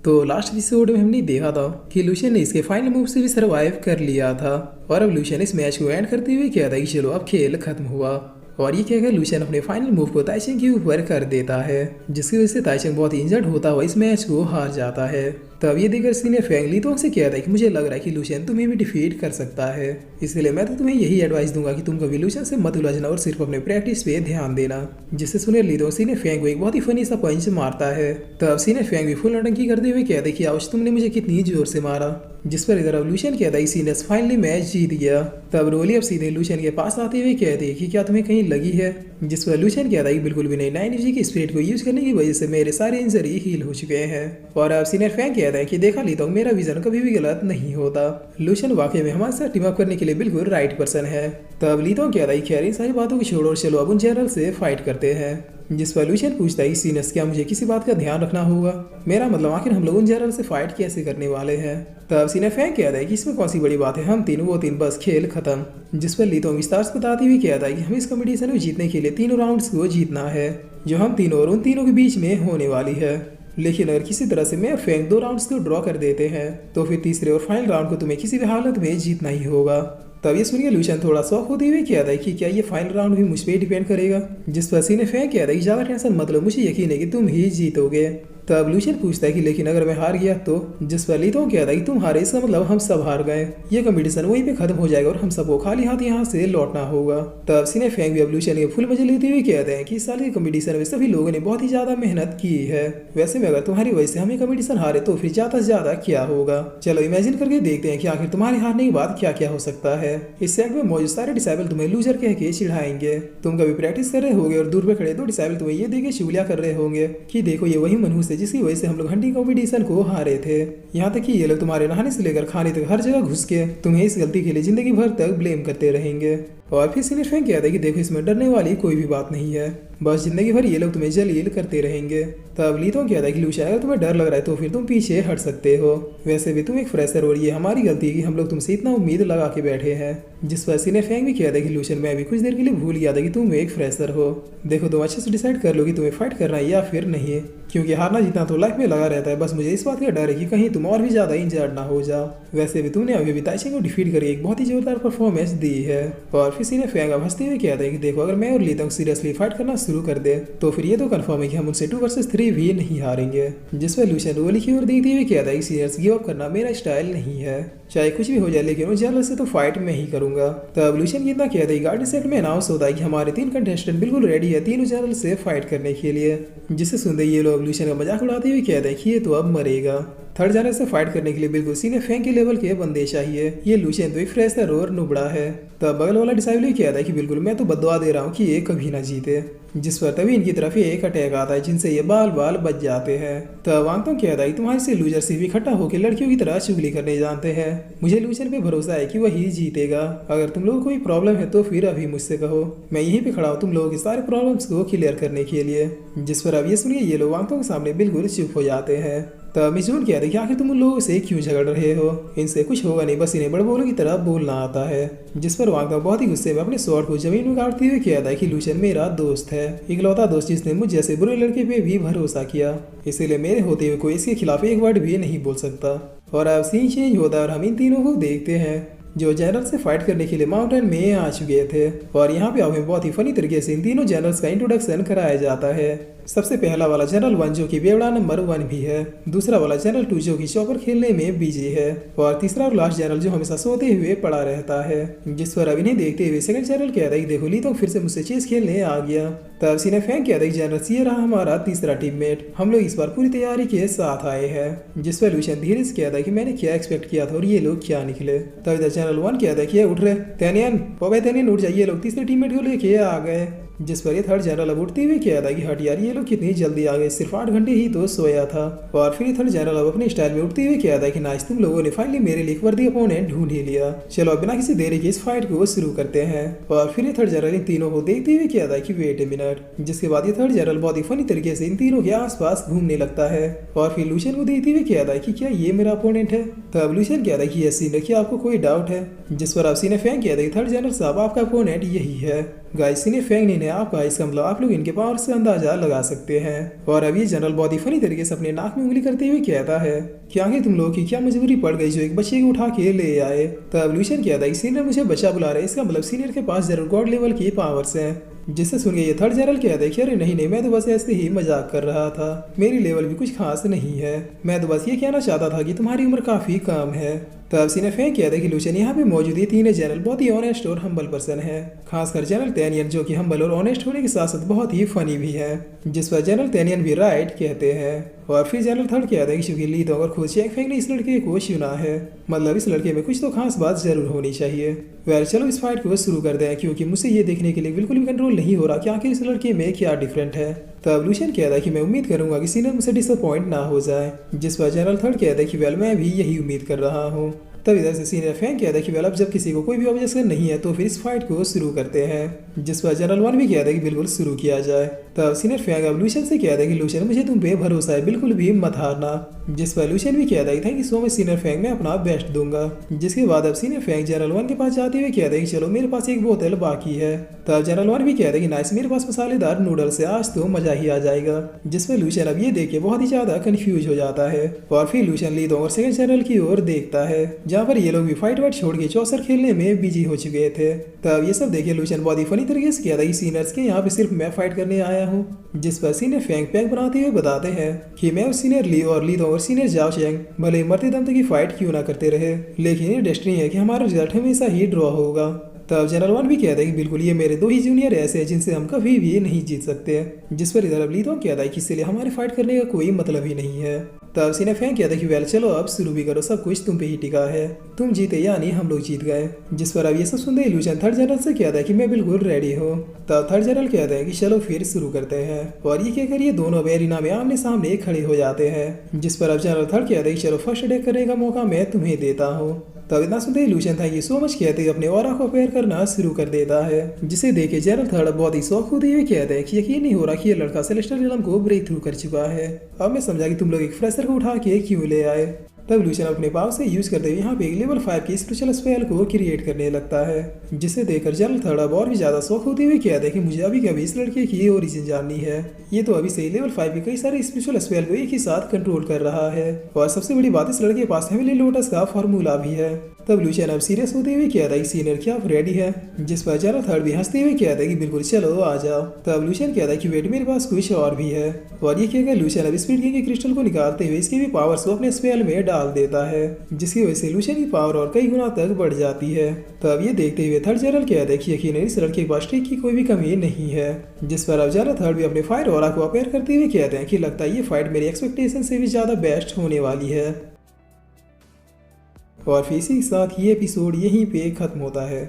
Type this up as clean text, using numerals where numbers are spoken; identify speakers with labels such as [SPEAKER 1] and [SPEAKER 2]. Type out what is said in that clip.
[SPEAKER 1] तो last episode में हमने देखा था कि लूशियन ने इसके फाइनल मूव से भी सर्वाइव कर लिया था और अब लूशियन इस मैच को एंड करते हुए कहता है कि चलो अब खेल खत्म हुआ। और ये कहकर लूशियन अपने फाइनल मूव को ताइचेंग के ऊपर कर देता है, जिसकी वजह से ताइचेंग बहुत इंजर्ड होता हुआ इस मैच को हार जाता है। तब ये देखकर सीने फेंग ली तो उनसे कहता है कि मुझे लग रहा है कि लूशियन तुम्हें भी डिफीट कर सकता है, इसलिए मैं तो तुम्हें यही एडवाइस दूंगा कि तुम कभी लूशियन से मत उलझना और सिर्फ अपने प्रैक्टिस पे ध्यान देना। जिससे सुने ली तो सीने फेंग को एक बहुत ही फनी सा पंच मारता है। तब सीने फेंग भी फुल नौटंकी करते हुए कहते कि आज तुमने मुझे कितनी जोर से मारा, जिस पर इधर अब लूशियन कहता है सीने फाइनली मैच जीत गया। तब रोली अब सीधे लूशियन के पास आते हुए कहते कि क्या तुम्हें कहीं लगी है, जिस पर लूशियन कहता है बिल्कुल भी नहीं, 9G की स्पिरिट को यूज करने की वजह से मेरे सारे इंजरी हील हो चुके हैं। और अब सीनियर फैंग कहता है कि देखा ली तो मेरा विजन कभी भी गलत नहीं होता, लूशियन वाकई में हमारे साथ टीम अप करने के लिए बिल्कुल राइट पर्सन है। तब लीतो कहता है खैर इन सारी बातों को छोड़ो और चलो अब उन जनरल से फाइट करते हैं। जिस पर लूशियन पूछता है सीनियर्स क्या मुझे किसी बात का ध्यान रखना होगा, मेरा मतलब आखिर हम लोग उन जनरल से फाइट कैसे करने वाले हैं। तब सीनियर फैंग कहता है कि इसमें कौन सी बड़ी बात है, हम तीनों वो तीन बस खेल खत्म। जिस पर लीतो विस्तार से बताती हुई कहता है कि हमें इस कंपटीशन में जीतने के लिए तीनों राउंड्स को जीतना है, जो हम तीनों और उन तीनों के बीच में होने वाली है। लेकिन अगर किसी तरह से मैं और फैंग 2 राउंड्स को ड्रॉ कर देते हैं तो फिर तीसरे और फाइनल राउंड को तुम्हें किसी भी हालत में जीतना ही होगा। तब ये सुनिए लूशियन थोड़ा शौक होते हुए कहता है कि क्या ये फाइनल राउंड भी मुझ पर डिपेंड करेगा, जिस पर सीने फैंग कहता है कि ज्यादा टेंशन मतलब मुझे यकीन है कि तुम ही जीतोगे। तब लूशियन पूछता है कि लेकिन अगर मैं हार गया तो, जिस पर लीतो कहता है कि तुम हारे इसका मतलब हम सब हार गए, ये कंपटीशन वहीं पे खत्म हो जाएगा और हम सबको खाली हाथ यहाँ से लौटना होगा। तब सीने फैंग भी अब लूशियन के फुल मजे लेते हुए कहते हैं कि इस साल के कंपटीशन में सभी लोगों ने बहुत ही ज्यादा मेहनत की है, वैसे में अगर तुम्हारी वजह से हमें कंपटीशन हारे तो फिर ज्यादा से ज्यादा क्या होगा, चलो इमेजिन करके देखते हैं कि आखिर तुम्हारे हारने के बाद क्या क्या हो सकता है। इस सेट में मौजूद सारे डिसाइबल तुम्हें लूजर कह के चिढ़ाएंगे, तुम कभी प्रैक्टिस कर रहे होगे और दूर पे खड़े 2 डिसाइबल तुम्हें ये देख के चुगलियां कर रहे होंगे कि देखो ये वही मनहूस है जिसकी वजह से हम लोग हंटिंग कंपटीशन को हारे थे। यहाँ तक कि ये लोग तुम्हारे नहाने से लेकर खाने तक हर जगह घुस के तुम्हें इस गलती के लिए जिंदगी भर तक ब्लेम करते रहेंगे। और फिर सीनियर फैंग कहता है कि देखो इसमें डरने वाली कोई भी बात नहीं है, बस जिंदगी भर ये लोग तुम्हें जलील करते रहेंगे। तब लीतो कहता है कि लूशियन अगर तुम्हें डर लग रहा है तो फिर तुम पीछे हट सकते हो, वैसे भी तुम एक फ्रेशर और ये हमारी गलती है कि हम लोग तुमसे इतना उम्मीद लगा के बैठे हैं। जिस पर सीनियर फैंग भी कहता है कि लूशियन मैं भी कुछ देर के लिए भूल गया था कि तुम एक फ्रेशर हो, देखो तुम अच्छे से डिसाइड कर लो कि तुम्हें फाइट करना है या फिर नहीं, क्योंकि हारना जीतना तो लाइफ में लगा रहता है, बस मुझे इस बात का डर है कि कहीं तुम और भी ज्यादा इंजर्ड ना हो जाओ। वैसे भी तुमने अभी ताइचेंग को डिफीट करके एक बहुत ही जोरदार परफॉर्मेंस दी है। और फिर सीनियर फैंग अब हंसते हुए कहता है कि देखो अगर मैं और लीतो सीरियसली फाइट करना शुरू कर दे तो फिर ये तो कंफर्म है कि हम उनसे 2 वर्सेस 3 भी नहीं हारेंगे। जिस पर लूशियन रोली की ओर देखते हुए कहता है कि सीनियर्स गिव अप करना मेरा स्टाइल नहीं है, चाहे कुछ भी हो जाए लेकिन उस जनरल से तो फाइट में ही करूंगा। तब लूशियन इतना कहता है गार्डन सेट में अनाउंस होता है कि हमारे 3 कंटेस्टेंट बिल्कुल रेडी है तीनों जनरल से फाइट करने के लिए, जिसे सुनते ये लोग लूशियन का मजाक उड़ाते हुए कहते हैं कि ये तो अब मरेगा, थर्ड जनरल से फाइट करने के लिए बिल्कुल सीने फैंग के लेवल के बंदे चाहिए, ये लूशियन तो एक फ्रेशर और नुबड़ा है। तब बगल वाला डिसाइबल कहता है कि बिल्कुल मैं तो बददुआ दे रहा हूँ कि ये कभी ना जीते। जिस पर तभी इनकी तरफ एक अटैक आता है जिनसे ये बाल बाल बच जाते हैं। तब वांगतोंग कहता है तुम्हारे से लूजर सिर्फ इकट्ठा होकर लड़कियों की तरह चुगली करने जानते हैं, मुझे लूजर पे भरोसा है कि वही जीतेगा, अगर तुम लोगों को कोई प्रॉब्लम है तो फिर अभी मुझसे कहो, मैं यहीं पे खड़ा हूँ तुम लोगों के सारे प्रॉब्लम्स को क्लियर करने के लिए। जिस पर अब ये सुनिए ये लोग वांगतोंग के सामने बिल्कुल चुप हो जाते हैं। तब मिजून कहते कि आखिर तुम उन लोगों से क्यों झगड़ रहे हो, इनसे कुछ होगा नहीं, बस इन्हें बड़े बोलों की तरह बोलना आता है। जिस पर वांगतोंग बहुत ही गुस्से में अपने स्वॉर्ड को जमीन में गाड़ते हुए कहता है कि लूशियन मेरा दोस्त है, इकलौता दोस्त जिसने मुझ जैसे बुरे लड़के पे भी भरोसा किया, इसीलिए मेरे होते हुए कोई इसके खिलाफ एक वर्ड भी नहीं बोल सकता। और अब सीन चेंज होता है और हम इन तीनों को देखते हैं जो जनरल से फाइट करने के लिए माउंटेन में आ चुके थे। और यहाँ पे हमें बहुत ही फनी तरीके से इन तीनों जनरल्स का इंट्रोडक्शन कराया जाता है। सबसे पहला वाला जनरल 1 जो कि बेवड़ा नंबर 1 भी है, दूसरा वाला जनरल 2 जो कि चॉपर खेलने में बिजी है, और तीसरा और लास्ट जनरल जो हमेशा सोते हुए पड़ा रहता है। जिस पर अभी नहीं देखते हुए सेकंड जनरल कहता है कि देखो ली तो फिर से मुझसे चेस खेलने आ गया। तब सीने फैंग कहता है कि जनरल ये रहा हमारा तीसरा टीममेट, हम लोग इस बार पूरी तैयारी के साथ आए हैं। जिस पर लूशियन धीरे से कहता है कि मैंने क्या एक्सपेक्ट किया था और ये लोग क्या निकले। तब इधर जनरल 1 कहता है कि उठ रहे तैनियन उठ जाइए, लोग तीसरे टीममेट को लेके आ गए। जिस पर ये थर्ड जनरल अब उठते हुए कहता है कि हट यार ये लोग कितनी जल्दी आ गए, सिर्फ 8 घंटे ही तो सोया था। और फिर थर्ड जनरल अब अपने स्टाइल में उठते हुए कहता है कि नाइस तुम लोगों ने फाइनली मेरे लिए वर्दी अपोनेंट ढूंढ ही लिया, चलो अब बिना किसी देरी के इस फाइट को शुरू करते हैं। और फिर ये थर्ड जनरल इन तीनों को देखते हुए कहता है कि वेट ए मिनट, जिसके बाद ये थर्ड जनरल बहुत ही फनी तरीके से इन तीनों के आसपास घूमने लगता है। और फिर लूशियन को देखते हुए कहता है कि क्या ये मेरा अपोनेंट है। तब लूशियन कहता है कि यस सीन, क्या आपको कोई डाउट है। जिस पर आप सीने फैंग कहता है थर्ड जनरल साहब आपका अपोनेंट यही है, गाइस सीनियर फैंग ने आपका इसका मतलब आप लोग इनके पावर से अंदाजा लगा सकते हैं। और अब ये जनरल बहुत ही फनी तरीके से अपने नाक में उंगली करते हुए कहता है कि आगे तुम लोगों की क्या मजबूरी पड़ गई जो एक बच्चे को उठा के ले आए। तब लूशियन कहता है सीनियर मुझे बच्चा बुला रहे हैं, इसका मतलब सीनियर के पास जरूर गॉड लेवल की पावर्स हैं। जिससे सुन के ये थर्ड जनरल कहता है कि अरे नहीं मैं तो बस ऐसे ही मजाक कर रहा था, मेरी लेवल भी कुछ खास नहीं है, मैं तो बस ये कहना चाहता था कि तुम्हारी उम्र काफी कम है। तब सीनियर फैंग कहता है कि लूशियन यहाँ पे मौजूद ये तीन जनरल बहुत ही ऑनेस्ट और हम्बल पर्सन है, खासकर जनरल टेनियन जो कि हम्बल और ऑनेस्ट होने के साथ साथ बहुत ही फनी भी है। जिस पर जनरल टेनियन भी राइट कहते हैं। और फिर जनरल थर्ड कहता है कि चूंकि ली दोंग और खुद चेंग फेंग ने इस लड़के को चुना है, मतलब इस लड़के में कुछ तो खास बात जरूर होनी चाहिए। वेल चलो इस फाइट को शुरू करते हैं, क्योंकि मुझसे ये देखने के लिए बिल्कुल भी कंट्रोल नहीं हो रहा कि आखिर इस लड़के में क्या डिफरेंट है। तब लूशियन कहता है कि मैं उम्मीद करूंगा कि सीनियर मुझसे डिसअपॉइंट ना हो जाए। जिस पर जनरल थर्ड कहता है कि वेल मैं भी यही उम्मीद कर रहा हूँ। तब इधर से सीनियर फैंग कहता है कि वेल अब जब किसी को कोई भी ऑब्जेक्शन नहीं है तो फिर इस फाइट को शुरू करते हैं। जिस पर जनरल वन भी कहता है कि बिल्कुल शुरू किया जाए। तब सीनियर फैंग अब लूशियन से कहता है कि लूशियन मुझे तुम पे भरोसा है, बिल्कुल भी मत हारना। जिस पर लूशियन भी कहता है thank you so much senior Fang, मैं अपना बेस्ट दूंगा। जिसके बाद अब सीनियर फैंग जनरल वन के पास जाते हुए कहता है कि चलो मेरे पास एक बोतल बाकी है। तब जनरल वन भी कहता है कि नाइस मेरे पास मसालेदार नूडल्स है, आज तो मजा ही आ जाएगा। जिस पर लूशियन अब ये देख के बहुत ही ज्यादा कंफ्यूज हो जाता है। और फिर लूशियन ली दोंग और सेकंड जनरल की ओर देखता है, जहाँ पर ये लोग भी फाइट वाइट छोड़ के चौसर खेलने में बिजी हो चुके थे। तब ये सब देखे लूशियन बहुत ही फनी तरीके से कहता है कि सीनियर्स के यहाँ पे सिर्फ मैं फाइट करने आया हूँ। जिस पर सीनियर फैंग पैंग बनाते हुए बताते हैं कि मैं और सीनियर ली और ली दोंग और सीनियर जाओ चैंग भले मरते दम तक की फाइट क्यों ना करते रहे, लेकिन ये डेस्टिनी है कि हमारा रिजल्ट हमेशा ही ड्रॉ होगा। तब जनरल वन भी कहता है कि बिल्कुल ये मेरे दो ही जूनियर ऐसे हैं जिनसे हम कभी भी नहीं जीत सकते। जिस पर इधर अब ली दोंग कहता है कि इसलिए हमारे फाइट करने का कोई मतलब ही नहीं है। तब सीनियर फैंग कहता है कि वेल चलो अब शुरू भी करो, सब कुछ तुम पे ही टिका है, तुम जीते यानी हम लोग जीत गए। जिस पर अब ये सब सुनते लूशियन थर्ड जनरल से कहता है कि मैं बिल्कुल रेडी हूँ। तब थर्ड जनरल कहता है कि चलो फिर शुरू करते हैं। और ये कहकर ये दोनों अब एरिना में आमने सामने खड़े हो जाते हैं। जिस पर अब जनरल थर्ड कहता है कि चलो फर्स्ट अटैक करने का मौका मैं तुम्हें देता हूँ। तब इतना सुनते ही लूशियन था कि सो मच कहते ही अपने ऑरा को अपेयर करना शुरू कर देता है। जिसे देखे जनरल थर्ड बहुत ही शौक होते हुए कहते हैं कि यकीन नहीं हो रहा कि ये लड़का सेलेस्टियल रियल्म को ब्रेक थ्रू कर चुका है। अब मैं समझा कि तुम लोग एक फ्रेशर को उठा के क्यों ले आए। तब लूशियन अपने पाव से यूज करते हुए यहाँ पे एक लेवल 5 की स्पिरिचुअल स्पेल को क्रिएट करने लगता है। जिसे देखकर जनरल थर्ड अब और भी ज्यादा शौक होते हुए कहते हैं कि मुझे अभी कभी इस लड़के की ओरिजिन जाननी है। ये तो अभी से ही लेवल 5 की कई सारे स्पिरिचुअल स्पेल को एक ही साथ कंट्रोल कर रहा है। और सबसे बड़ी बात इस लड़के के पास हेवनली लोटस का फॉर्मूला भी है। तब लूशियन अब सीरियस होते हुए कहता है कि सीनियर क्या आप रेडी है। जिस पर जनरल थर्ड भी हंसते हुए कहता है कि बिल्कुल चलो आ जाओ। तब लूशियन कहता है कि वेट मेरे पास कुछ और भी है। और ये कहकर लूशियन अब स्पीड किंग के क्रिस्टल को निकालते हुए इसकी भी पावर्स को अपने स्पेल में डाल देता है, जिसकी वजह से लूशियन की पावर और कई गुना तक बढ़ जाती है। तब ये देखते हुए थर्ड जनरल कहता है कि यकीनन इस लड़के के पास ट्रिक की कोई भी कमी नहीं है। जिस पर अब जनरल थर्ड भी अपने फायर ऑरा को अपेयर करते हुए कहते हैं कि लगता है ये फाइट मेरी एक्सपेक्टेशन से भी ज्यादा बेस्ट होने वाली है। और फिर इसी के साथ ये एपिसोड यहीं पे खत्म होता है।